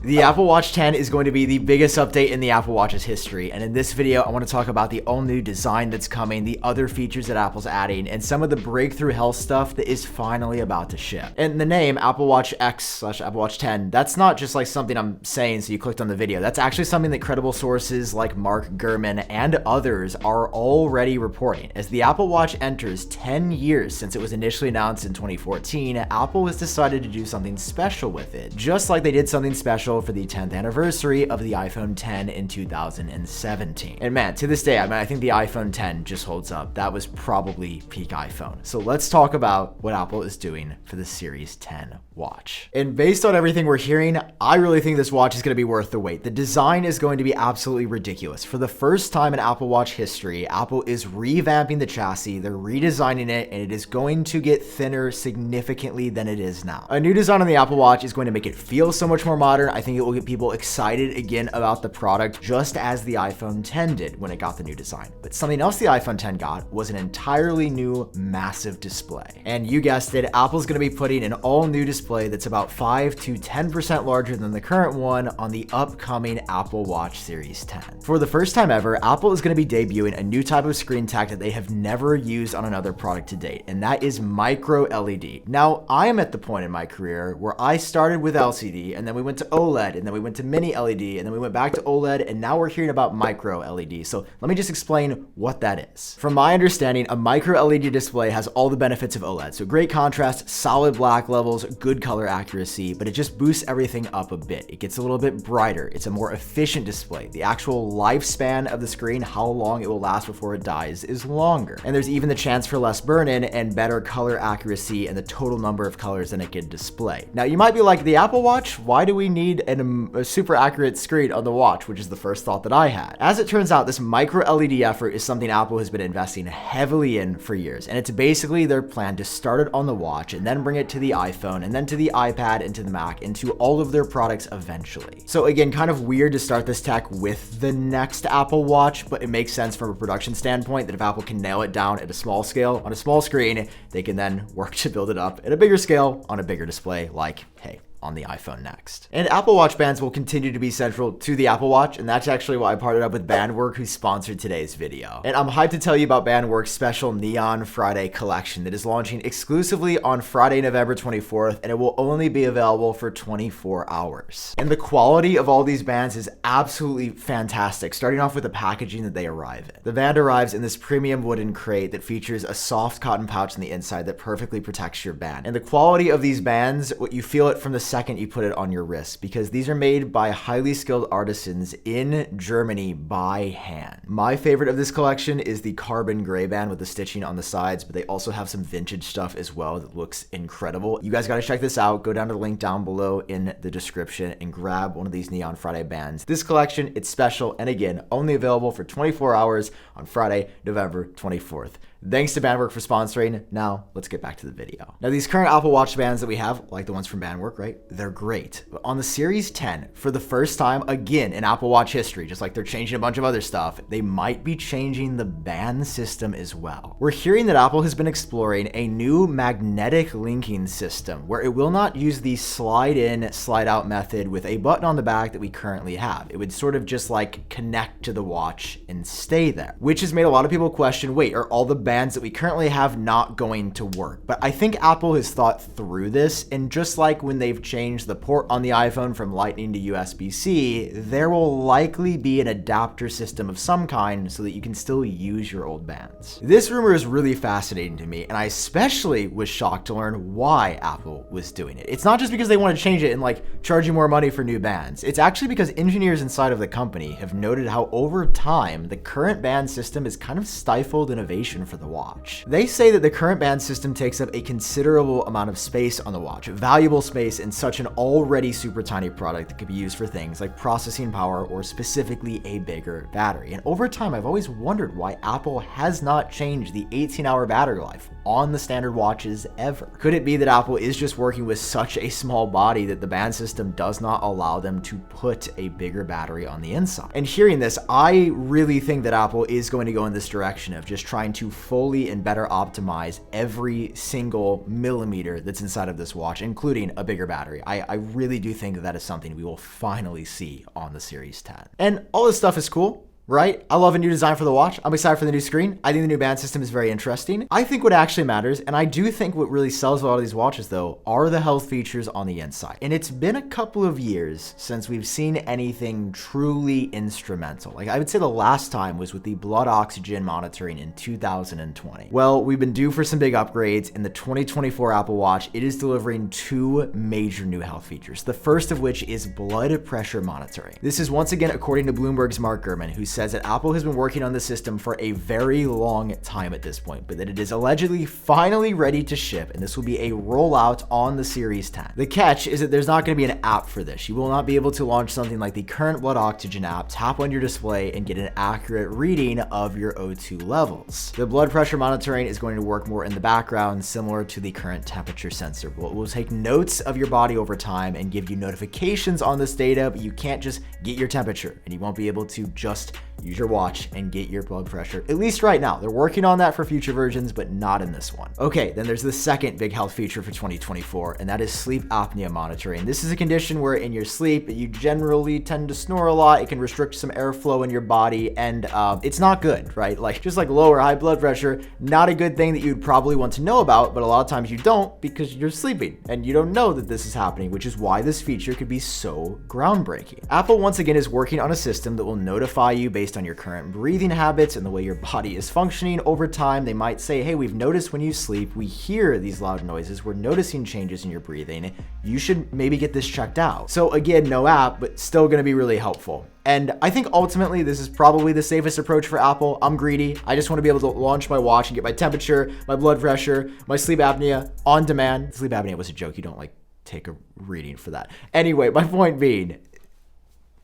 The Apple Watch 10 is going to be the biggest update in the Apple Watch's history, and in this video, I want to talk about the all-new design that's coming, the other features that Apple's adding, and some of the breakthrough health stuff that is finally about to ship. And the name, Apple Watch X/Apple Watch 10, that's not just like something I'm saying so you clicked on the video. That's actually something that credible sources like Mark Gurman and others are already reporting. As the Apple Watch enters 10 years since it was initially announced in 2014, Apple has decided to do something special with it, just like they did something special for the 10th anniversary of the iPhone 10 in 2017. And man, to this day, I think the iPhone 10 just holds up. That was probably peak iPhone. So let's talk about what Apple is doing for the Series 10 watch. And based on everything we're hearing, I really think this watch is going to be worth the wait. The design is going to be absolutely ridiculous. For the first time in Apple Watch history, Apple is revamping the chassis, they're redesigning it, and it is going to get thinner significantly than it is now. A new design on the Apple Watch is going to make it feel so much more modern. I think it will get people excited again about the product, just as the iPhone 10 did when it got the new design. But something else the iPhone 10 got was an entirely new massive display. And you guessed it, Apple's going to be putting an all-new display that's about 5 to 10% larger than the current one on the upcoming Apple Watch Series 10. For the first time ever, Apple is going to be debuting a new type of screen tech that they have never used on another product to date, and that is micro LED. Now, I am at the point in my career where I started with LCD, and then we went to OLED, and then we went to mini LED, and then we went back to OLED, and now we're hearing about micro LED. So let me just explain what that is. From my understanding, a micro LED display has all the benefits of OLED. So great contrast, solid black levels, good color accuracy, but it just boosts everything up a bit. It gets a little bit brighter. It's a more efficient display. The actual lifespan of the screen, how long it will last before it dies, is longer. And there's even the chance for less burn-in and better color accuracy and the total number of colors that it can display. Now, you might be like, the Apple Watch, why do we need a super accurate screen on the watch, which is the first thought that I had. As it turns out, this micro LED effort is something Apple has been investing heavily in for years, and it's basically their plan to start it on the watch and then bring it to the iPhone and then to the iPad and to the Mac and to all of their products eventually. So again, kind of weird to start this tech with the next Apple Watch, but it makes sense from a production standpoint that if Apple can nail it down at a small scale on a small screen, they can then work to build it up at a bigger scale on a bigger display, like, hey, on the iPhone next. And Apple Watch bands will continue to be central to the Apple Watch, and that's actually why I partnered up with Bandwork, who sponsored today's video. And I'm hyped to tell you about Bandwork's special Neon Friday collection that is launching exclusively on Friday, November 24th, and it will only be available for 24 hours. And the quality of all these bands is absolutely fantastic, starting off with the packaging that they arrive in. The band arrives in this premium wooden crate that features a soft cotton pouch on the inside that perfectly protects your band. And the quality of these bands, you feel it from the second you put it on your wrist, because these are made by highly skilled artisans in Germany by hand. My favorite of this collection is the carbon gray band with the stitching on the sides, but they also have some vintage stuff as well that looks incredible. You guys got to check this out. Go down to the link down below in the description and grab one of these Neon Friday bands. This collection, it's special, and again, only available for 24 hours on Friday, November 24th. Thanks to Bandwork for sponsoring. Now, let's get back to the video. Now, these current Apple Watch bands that we have, like the ones from Bandwork, right? They're great. But on the Series 10, for the first time, again, in Apple Watch history, just like they're changing a bunch of other stuff, they might be changing the band system as well. We're hearing that Apple has been exploring a new magnetic linking system where it will not use the slide in, slide out method with a button on the back that we currently have. It would sort of just like connect to the watch and stay there, which has made a lot of people question, wait, are all the bands that we currently have not going to work? But I think Apple has thought through this, and just like when they've changed the port on the iPhone from Lightning to USB-C, there will likely be an adapter system of some kind so that you can still use your old bands. This rumor is really fascinating to me, and I especially was shocked to learn why Apple was doing it. It's not just because they want to change it and like charge you more money for new bands. It's actually because engineers inside of the company have noted how over time the current band system has kind of stifled innovation for the watch. They say that the current band system takes up a considerable amount of space on the watch, valuable space in such an already super tiny product that could be used for things like processing power or specifically a bigger battery. And over time, I've always wondered why Apple has not changed the 18-hour battery life on the standard watches ever. Could it be that Apple is just working with such a small body that the band system does not allow them to put a bigger battery on the inside? And hearing this, I really think that Apple is going to go in this direction of just trying to fully and better optimize every single millimeter that's inside of this watch, including a bigger battery. I really do think that is something we will finally see on the Series 10. And all this stuff is cool, right? I love a new design for the watch. I'm excited for the new screen. I think the new band system is very interesting. I think what actually matters, and I do think what really sells a lot of these watches though, are the health features on the inside. And it's been a couple of years since we've seen anything truly instrumental. Like I would say the last time was with the blood oxygen monitoring in 2020. Well, we've been due for some big upgrades. In the 2024 Apple Watch, it is delivering two major new health features. The first of which is blood pressure monitoring. This is once again according to Bloomberg's Mark Gurman, who says that Apple has been working on the system for a very long time at this point, but that it is allegedly finally ready to ship, and this will be a rollout on the Series 10. The catch is that there's not going to be an app for this. You will not be able to launch something like the current blood oxygen app, tap on your display, and get an accurate reading of your O2 levels. The blood pressure monitoring is going to work more in the background, similar to the current temperature sensor. It will take notes of your body over time and give you notifications on this data, but you can't just get your temperature, and you won't be able to just use your watch and get your blood pressure, at least right now. They're working on that for future versions, but not in this one. Okay, then there's the second big health feature for 2024, and that is sleep apnea monitoring. This is a condition where in your sleep, you generally tend to snore a lot. It can restrict some airflow in your body, and it's not good, right? Like just like low or high blood pressure, not a good thing that you'd probably want to know about, but a lot of times you don't because you're sleeping and you don't know that this is happening, which is why this feature could be so groundbreaking. Apple once again is working on a system that will notify you based on your current breathing habits and the way your body is functioning over time. They might say, hey, we've noticed when you sleep, we hear these loud noises. We're noticing changes in your breathing. You should maybe get this checked out. So again, no app, but still going to be really helpful. And I think ultimately this is probably the safest approach for Apple. I'm greedy. I just want to be able to launch my watch and get my temperature, my blood pressure, my sleep apnea on demand. Sleep apnea was a joke. You don't like take a reading for that. Anyway, my point being,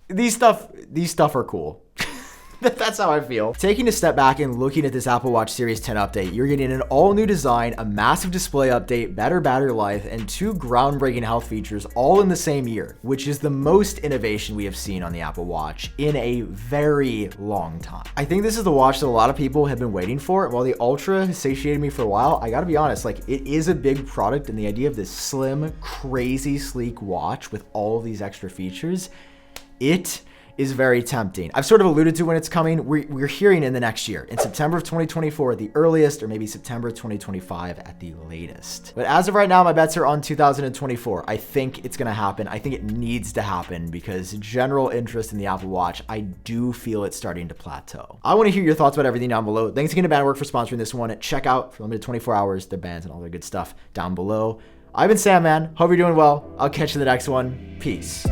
these stuff are cool. That's how I feel. Taking a step back and looking at this Apple Watch Series 10 update, you're getting an all new design, a massive display update, better battery life, and two groundbreaking health features all in the same year, which is the most innovation we have seen on the Apple Watch in a very long time. I think this is the watch that a lot of people have been waiting for. While the Ultra has satiated me for a while, I gotta be honest, like it is a big product, and the idea of this slim, crazy, sleek watch with all of these extra features, it is very tempting. I've sort of alluded to when it's coming. We're hearing in the next year, in September of 2024 at the earliest, or maybe September of 2025 at the latest. But as of right now, my bets are on 2024. I think it's gonna happen. I think it needs to happen because general interest in the Apple Watch, I do feel it's starting to plateau. I wanna hear your thoughts about everything down below. Thanks again to Bandwork for sponsoring this one. Check out for limited 24 hours, their bands and all their good stuff down below. I've been Sam, man. Hope you're doing well. I'll catch you in the next one. Peace.